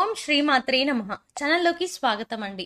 ఓం శ్రీమాత్రే నమః. ఛానల్లోకి స్వాగతం అండి.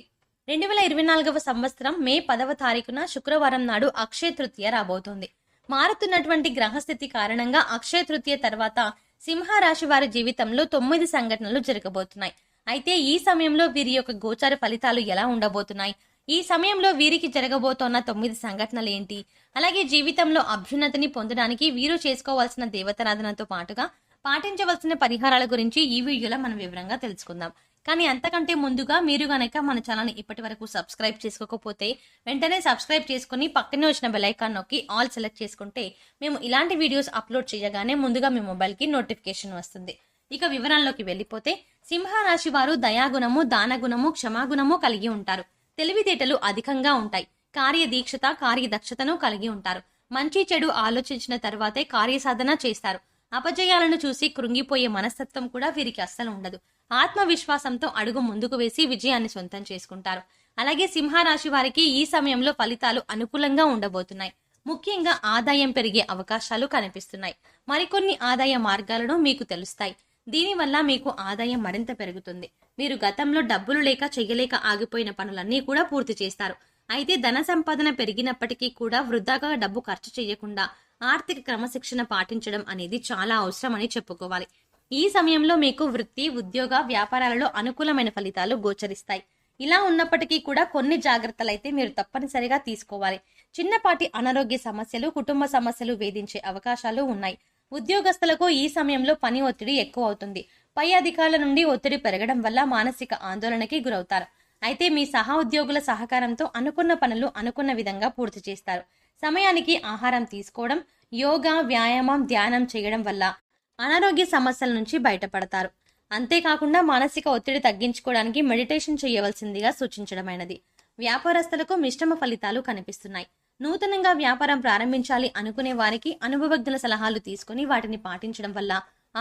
2024వ సంవత్సరం మే 10వ తారీఖున శుక్రవారం నాడు అక్షయ తృతీయ రాబోతోంది. మారుతున్నటువంటి గ్రహస్థితి కారణంగా అక్షయ తృతీయ తర్వాత సింహరాశి వారి జీవితంలో 9 సంఘటనలు జరగబోతున్నాయి. అయితే ఈ సమయంలో వీరి యొక్క గోచార ఫలితాలు ఎలా ఉండబోతున్నాయి, ఈ సమయంలో వీరికి జరగబోతోన్న 9 సంఘటనలు ఏంటి, అలాగే జీవితంలో అభ్యున్నతిని పొందడానికి వీరు చేసుకోవాల్సిన దేవతారాధనతో పాటుగా పాటించవలసిన పరిహారాల గురించి ఈ వీడియోలో మనం వివరంగా తెలుసుకుందాం. కానీ అంతకంటే ముందుగా మీరు గనక మన ఛానల్ ఇప్పటి వరకు సబ్స్క్రైబ్ చేసుకోకపోతే వెంటనే సబ్స్క్రైబ్ చేసుకుని పక్కనే వచ్చిన బెల్ ఐకాన్ నొక్కి ఆల్ సెలెక్ట్ చేసుకుంటే మేము ఇలాంటి వీడియోస్ అప్లోడ్ చేయగానే ముందుగా మీ మొబైల్కి నోటిఫికేషన్ వస్తుంది. ఇక వివరాల్లోకి వెళ్ళిపోతే సింహరాశి వారు దయాగుణము, దానగుణము, క్షమాగుణము కలిగి ఉంటారు. తెలివితేటలు అధికంగా ఉంటాయి. కార్యదీక్షత, కార్యదక్షతను కలిగి ఉంటారు. మంచి చెడు ఆలోచించిన తర్వాతే కార్యసాధన చేస్తారు. అపజయాలను చూసి కృంగిపోయే మనస్తత్వం కూడా వీరికి అస్సలు ఉండదు. ఆత్మవిశ్వాసంతో అడుగు ముందుకు వేసి విజయాన్ని సొంతం చేసుకుంటారు. అలాగే సింహరాశి వారికి ఈ సమయంలో ఫలితాలు అనుకూలంగా ఉండబోతున్నాయి. ముఖ్యంగా ఆదాయం పెరిగే అవకాశాలు కనిపిస్తున్నాయి. మరికొన్ని ఆదాయ మార్గాలను మీకు తెలుస్తాయి. దీనివల్ల మీకు ఆదాయం మరింత పెరుగుతుంది. మీరు గతంలో డబ్బులు లేక చెయ్యలేక ఆగిపోయిన పనులన్నీ కూడా పూర్తి చేస్తారు. అయితే ధన సంపాదన పెరిగినప్పటికీ కూడా వృధాగా డబ్బు ఖర్చు చేయకుండా ఆర్థిక క్రమశిక్షణ పాటించడం అనేది చాలా అవసరం అని చెప్పుకోవాలి. ఈ సమయంలో మీకు వృత్తి, ఉద్యోగ, వ్యాపారాలలో అనుకూలమైన ఫలితాలు గోచరిస్తాయి. ఇలా ఉన్నప్పటికీ కూడా కొన్ని జాగ్రత్తలు అయితే మీరు తప్పనిసరిగా తీసుకోవాలి. చిన్నపాటి అనారోగ్య సమస్యలు, కుటుంబ సమస్యలు వేధించే అవకాశాలు ఉన్నాయి. ఉద్యోగస్తులకు ఈ సమయంలో పని ఒత్తిడి ఎక్కువ అవుతుంది. పై అధికారుల నుండి ఒత్తిడి పెరగడం వల్ల మానసిక ఆందోళనకి గురవుతారు. అయితే మీ సహా ఉద్యోగుల సహకారంతో అనుకున్న పనులు అనుకున్న విధంగా పూర్తి చేస్తారు. సమయానికి ఆహారం తీసుకోవడం, యోగా, వ్యాయామం, ధ్యానం చేయడం వల్ల అనారోగ్య సమస్యల నుంచి బయటపడతారు. అంతేకాకుండా మానసిక ఒత్తిడి తగ్గించుకోవడానికి మెడిటేషన్ చేయవలసిందిగా సూచించడమైనది. వ్యాపారస్తులకు మిశ్రమ ఫలితాలు కనిపిస్తున్నాయి. నూతనంగా వ్యాపారం ప్రారంభించాలి అనుకునే వారికి అనుభవజ్ఞుల సలహాలు తీసుకుని వాటిని పాటించడం వల్ల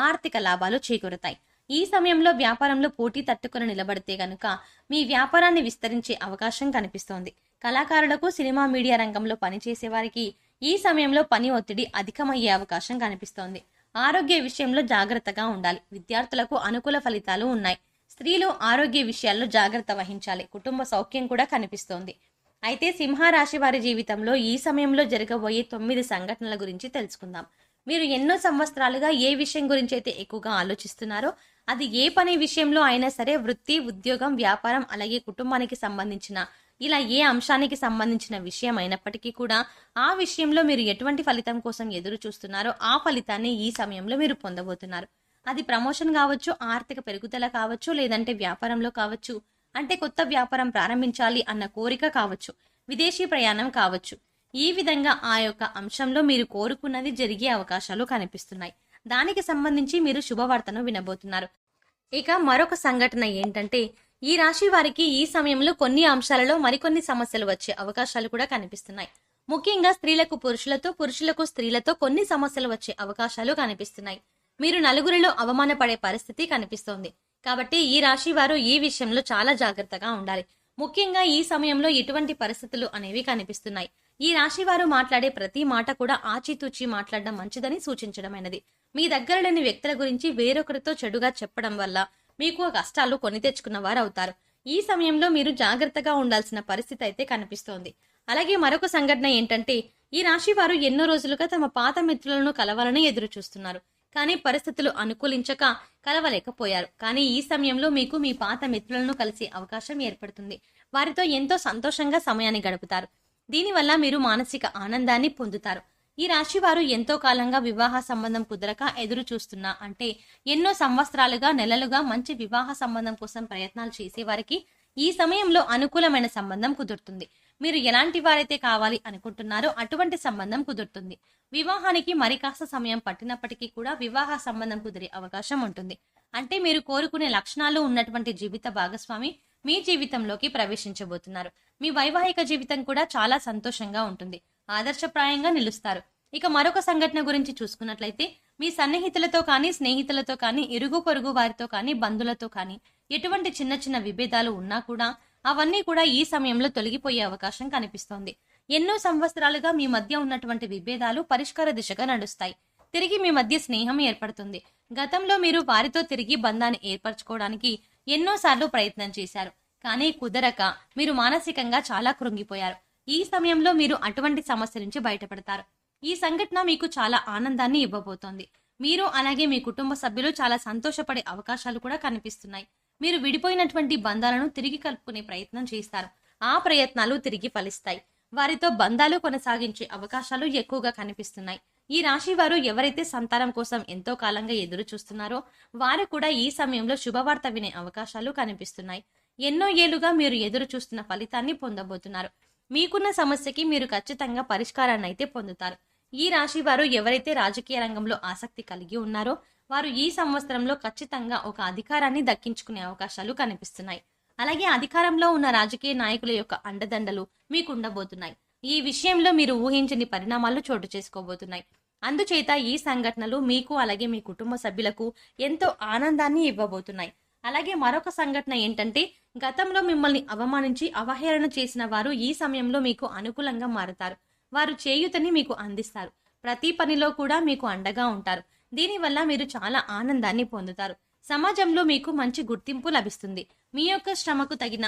ఆర్థిక లాభాలు చేకూరుతాయి. ఈ సమయంలో వ్యాపారంలో పోటీ తట్టుకుని నిలబడితే గనుక మీ వ్యాపారాన్ని విస్తరించే అవకాశం కనిపిస్తోంది. కళాకారులకు, సినిమా మీడియా రంగంలో పనిచేసే వారికి ఈ సమయంలో పని ఒత్తిడి అధికమయ్యే అవకాశం కనిపిస్తోంది. ఆరోగ్య విషయంలో జాగ్రత్తగా ఉండాలి. విద్యార్థులకు అనుకూల ఫలితాలు ఉన్నాయి. స్త్రీలు ఆరోగ్య విషయాల్లో జాగ్రత్త వహించాలి. కుటుంబ సౌఖ్యం కూడా కనిపిస్తోంది. అయితే సింహరాశి వారి జీవితంలో ఈ సమయంలో జరగబోయే 9 సంఘటనల గురించి తెలుసుకుందాం. మీరు ఎన్నో సంవత్సరాలుగా ఏ విషయం గురించి అయితే ఎక్కువగా ఆలోచిస్తున్నారో, అది ఏ పని విషయంలో అయినా సరే, వృత్తి, ఉద్యోగం, వ్యాపారం, అలాగే కుటుంబానికి సంబంధించిన ఇలా ఏ అంశానికి సంబంధించిన విషయం అయినప్పటికీ కూడా ఆ విషయంలో మీరు ఎటువంటి ఫలితం కోసం ఎదురు చూస్తున్నారో ఆ ఫలితాన్ని ఈ సమయంలో మీరు పొందబోతున్నారు. అది ప్రమోషన్ కావచ్చు, ఆర్థిక పెరుగుదల కావచ్చు, లేదంటే వ్యాపారంలో కావచ్చు, అంటే కొత్త వ్యాపారం ప్రారంభించాలి అన్న కోరిక కావచ్చు, విదేశీ ప్రయాణం కావచ్చు. ఈ విధంగా ఆ యొక్క అంశంలో మీరు కోరుకున్నది జరిగే అవకాశాలు కనిపిస్తున్నాయి. దానికి సంబంధించి మీరు శుభవార్తను వినబోతున్నారు. ఇక మరొక సంఘటన ఏంటంటే, ఈ రాశి వారికి ఈ సమయంలో కొన్ని అంశాలలో మరికొన్ని సమస్యలు వచ్చే అవకాశాలు కూడా కనిపిస్తున్నాయి. ముఖ్యంగా స్త్రీలకు పురుషులతో, పురుషులకు స్త్రీలతో కొన్ని సమస్యలు వచ్చే అవకాశాలు కనిపిస్తున్నాయి. మీరు నలుగురిలో అవమానపడే పరిస్థితి కనిపిస్తోంది. కాబట్టి ఈ రాశి వారు ఈ విషయంలో చాలా జాగ్రత్తగా ఉండాలి. ముఖ్యంగా ఈ సమయంలో ఎటువంటి పరిస్థితులు అనేవి కనిపిస్తున్నాయి. ఈ రాశి వారు మాట్లాడే ప్రతి మాట కూడా ఆచితూచి మాట్లాడడం మంచిదని సూచించడమైనది. మీ దగ్గర లేని వ్యక్తుల గురించి వేరొకరితో చెడుగా చెప్పడం వల్ల మీకు కష్టాలు కొని తెచ్చుకున్న వారు అవుతారు. ఈ సమయంలో మీరు జాగ్రత్తగా ఉండాల్సిన పరిస్థితి అయితే కనిపిస్తోంది. అలాగే మరొక సంఘటన ఏంటంటే, ఈ రాశి వారు ఎన్నో రోజులుగా తమ పాత మిత్రులను కలవాలని ఎదురు చూస్తున్నారు. కానీ పరిస్థితులు అనుకూలించక కలవలేకపోయారు. కానీ ఈ సమయంలో మీకు మీ పాత మిత్రులను కలిసే అవకాశం ఏర్పడుతుంది. వారితో ఎంతో సంతోషంగా సమయాన్ని గడుపుతారు. దీనివల్ల మీరు మానసిక ఆనందాన్ని పొందుతారు. ఈ రాశి వారు ఎంతో కాలంగా వివాహ సంబంధం కుదరక ఎదురు చూస్తున్నా, అంటే ఎన్నో సంవత్సరాలుగా, నెలలుగా మంచి వివాహ సంబంధం కోసం ప్రయత్నాలు చేసేవారికి ఈ సమయంలో అనుకూలమైన సంబంధం కుదురుతుంది. మీరు ఎలాంటి వారైతే కావాలి అనుకుంటున్నారో అటువంటి సంబంధం కుదురుతుంది. వివాహానికి మరి కాస్త సమయం పట్టినప్పటికీ కూడా వివాహ సంబంధం కుదిరే అవకాశం ఉంటుంది. అంటే మీరు కోరుకునే లక్షణాలు ఉన్నటువంటి జీవిత భాగస్వామి మీ జీవితంలోకి ప్రవేశించబోతున్నారు. మీ వైవాహిక జీవితం కూడా చాలా సంతోషంగా ఉంటుంది. ఆదర్శప్రాయంగా నిలుస్తారు. ఇక మరొక సంఘటన గురించి చూసుకున్నట్లయితే, మీ సన్నిహితులతో కానీ, స్నేహితులతో కానీ, ఇరుగు పొరుగు వారితో కానీ, బంధువులతో కానీ ఎటువంటి చిన్న చిన్న విభేదాలు ఉన్నా కూడా అవన్నీ కూడా ఈ సమయంలో తొలగిపోయే అవకాశం కనిపిస్తోంది. ఎన్నో సంవత్సరాలుగా మీ మధ్య ఉన్నటువంటి విభేదాలు పరిష్కార దిశగా నడుస్తాయి. తిరిగి మీ మధ్య స్నేహం ఏర్పడుతుంది. గతంలో మీరు వారితో తిరిగి బంధాన్ని ఏర్పరచుకోవడానికి ఎన్నోసార్లు ప్రయత్నం చేశారు, కానీ కుదరక మీరు మానసికంగా చాలా కృంగిపోయారు. ఈ సమయంలో మీరు అటువంటి సమస్య నుంచి బయటపడతారు. ఈ సంఘటన మీకు చాలా ఆనందాన్ని ఇవ్వబోతోంది. మీరు అలాగే మీ కుటుంబ సభ్యులు చాలా సంతోషపడే అవకాశాలు కూడా కనిపిస్తున్నాయి. మీరు విడిపోయినటువంటి బంధాలను తిరిగి కలుపుకునే ప్రయత్నం చేస్తారు. ఆ ప్రయత్నాలు తిరిగి ఫలిస్తాయి. వారితో బంధాలు కొనసాగించే అవకాశాలు ఎక్కువగా కనిపిస్తున్నాయి. ఈ రాశి వారు ఎవరైతే సంతానం కోసం ఎంతో కాలంగా ఎదురు చూస్తున్నారో వారు కూడా ఈ సమయంలో శుభవార్త వినే అవకాశాలు కనిపిస్తున్నాయి. ఎన్నో ఏళ్లుగా మీరు ఎదురు చూస్తున్న ఫలితాన్ని పొందబోతున్నారు. మీకున్న సమస్యకి మీరు ఖచ్చితంగా పరిష్కారాన్ని అయితే పొందుతారు. ఈ రాశి వారు ఎవరైతే రాజకీయ రంగంలో ఆసక్తి కలిగి ఉన్నారో వారు ఈ సంవత్సరంలో ఖచ్చితంగా ఒక అధికారాన్ని దక్కించుకునే అవకాశాలు కనిపిస్తున్నాయి. అలాగే అధికారంలో ఉన్న రాజకీయ నాయకుల యొక్క అండదండలు మీకు ఉండబోతున్నాయి. ఈ విషయంలో మీరు ఊహించని పరిణామాలు చోటు చేసుకోబోతున్నాయి. అందుచేత ఈ సంఘటనలు మీకు అలాగే మీ కుటుంబ సభ్యులకు ఎంతో ఆనందాన్ని ఇవ్వబోతున్నాయి. అలాగే మరొక సంఘటన ఏంటంటే, గతంలో మిమ్మల్ని అవమానించి అవహేళన చేసిన వారు ఈ సమయంలో మీకు అనుకూలంగా మారుతారు. వారు చేయూతని మీకు అందిస్తారు. ప్రతి పనిలో కూడా మీకు అండగా ఉంటారు. దీనివల్ల మీరు చాలా ఆనందాన్ని పొందుతారు. సమాజంలో మీకు మంచి గుర్తింపు లభిస్తుంది. మీ యొక్క శ్రమకు తగిన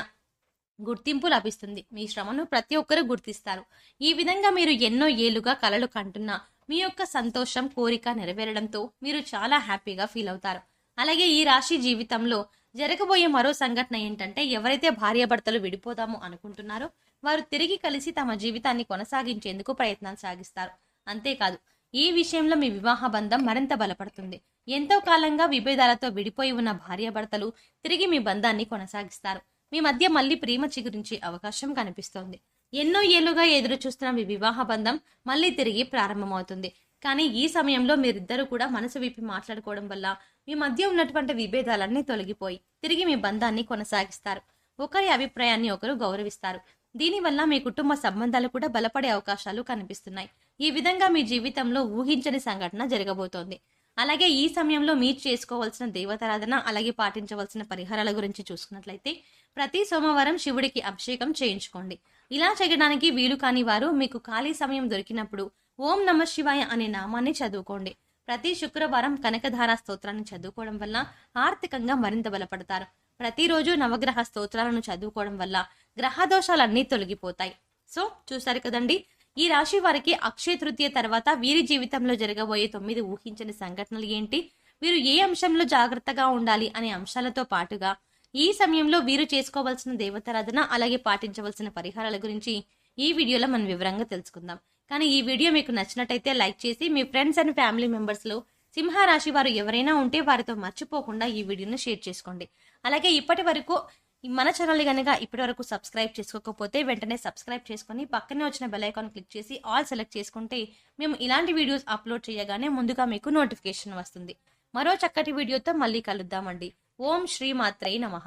గుర్తింపు లభిస్తుంది. మీ శ్రమను ప్రతి ఒక్కరూ గుర్తిస్తారు. ఈ విధంగా మీరు ఎన్నో ఏళ్లుగా కలలు కంటున్న మీ యొక్క సంతోషం కోరిక నెరవేరడంతో మీరు చాలా హ్యాపీగా ఫీల్ అవుతారు. అలాగే ఈ రాశి జీవితంలో జరగబోయే మరో సంఘటన ఏంటంటే, ఎవరైతే భార్యాభర్తలు విడిపోదాము అనుకుంటున్నారో వారు తిరిగి కలిసి తమ జీవితాన్ని కొనసాగించేందుకు ప్రయత్నాలు సాగిస్తారు. అంతేకాదు, ఈ విషయంలో మీ వివాహ బంధం మరింత బలపడుతుంది. ఎంతో కాలంగా విభేదాలతో విడిపోయి ఉన్న భార్యాభర్తలు తిరిగి మీ బంధాన్ని కొనసాగిస్తారు. మీ మధ్య మళ్ళీ ప్రేమ చిగురించే అవకాశం కనిపిస్తోంది. ఎన్నో ఏళ్లుగా ఎదురు చూస్తున్న మీ వివాహ బంధం మళ్ళీ తిరిగి ప్రారంభమవుతుంది. కానీ ఈ సమయంలో మీరిద్దరూ కూడా మనసు విప్పి మాట్లాడుకోవడం వల్ల మీ మధ్య ఉన్నటువంటి విభేదాలన్నీ తొలగిపోయి తిరిగి మీ బంధాన్ని కొనసాగిస్తారు. ఒకరి అభిప్రాయాన్ని ఒకరు గౌరవిస్తారు. దీనివల్ల మీ కుటుంబ సంబంధాలు కూడా బలపడే అవకాశాలు కనిపిస్తున్నాయి. ఈ విధంగా మీ జీవితంలో ఊహించని సంఘటన జరగబోతోంది. అలాగే ఈ సమయంలో మీరు చేసుకోవాల్సిన దేవతారాధన అలాగే పాటించవలసిన పరిహారాల గురించి చూసుకున్నట్లయితే, ప్రతి సోమవారం శివుడికి అభిషేకం చేయించుకోండి. ఇలా చేయడానికి వీలు కాని వారు మీకు ఖాళీ సమయం దొరికినప్పుడు ఓం నమ శివాయ అనే నామాన్ని చదువుకోండి. ప్రతి శుక్రవారం కనకధార స్తోత్రాన్ని చదువుకోవడం వల్ల ఆర్థికంగా మరింత బలపడతారు. ప్రతిరోజు నవగ్రహ స్తోత్రాలను చదువుకోవడం వల్ల గ్రహదోషాలన్నీ తొలగిపోతాయి. సో చూసారు కదండి, ఈ రాశి వారికి అక్షయ తృతీయ తర్వాత వీరి జీవితంలో జరగబోయే 9 ఊహించని సంఘటనలు ఏంటి, వీరు ఏ అంశంలో జాగ్రత్తగా ఉండాలి అనే అంశాలతో పాటుగా ఈ సమయంలో వీరు చేసుకోవాల్సిన దేవతారాధన అలాగే పాటించవలసిన పరిహారాల గురించి ఈ వీడియోలో మనం వివరంగా తెలుసుకుందాం. కానీ ఈ వీడియో మీకు నచ్చినట్టయితే లైక్ చేసి మీ ఫ్రెండ్స్ అండ్ ఫ్యామిలీ మెంబర్స్ లో సింహరాశి వారు ఎవరైనా ఉంటే వారితో మర్చిపోకుండా ఈ వీడియోను షేర్ చేసుకోండి. అలాగే ఇప్పటి వరకు మన ఛానల్ కనుక ఇప్పటి వరకు సబ్స్క్రైబ్ చేసుకోకపోతే వెంటనే సబ్స్క్రైబ్ చేసుకొని పక్కనే వచ్చిన బెల్ ఐకాన్ క్లిక్ చేసి ఆల్ సెలెక్ట్ చేసుకుంటే మేము ఇలాంటి వీడియోస్ అప్లోడ్ చేయగానే ముందుగా మీకు నోటిఫికేషన్ వస్తుంది. మరో చక్కటి వీడియోతో మళ్ళీ కలుద్దామండి. ఓం శ్రీ మాత్రై నమః.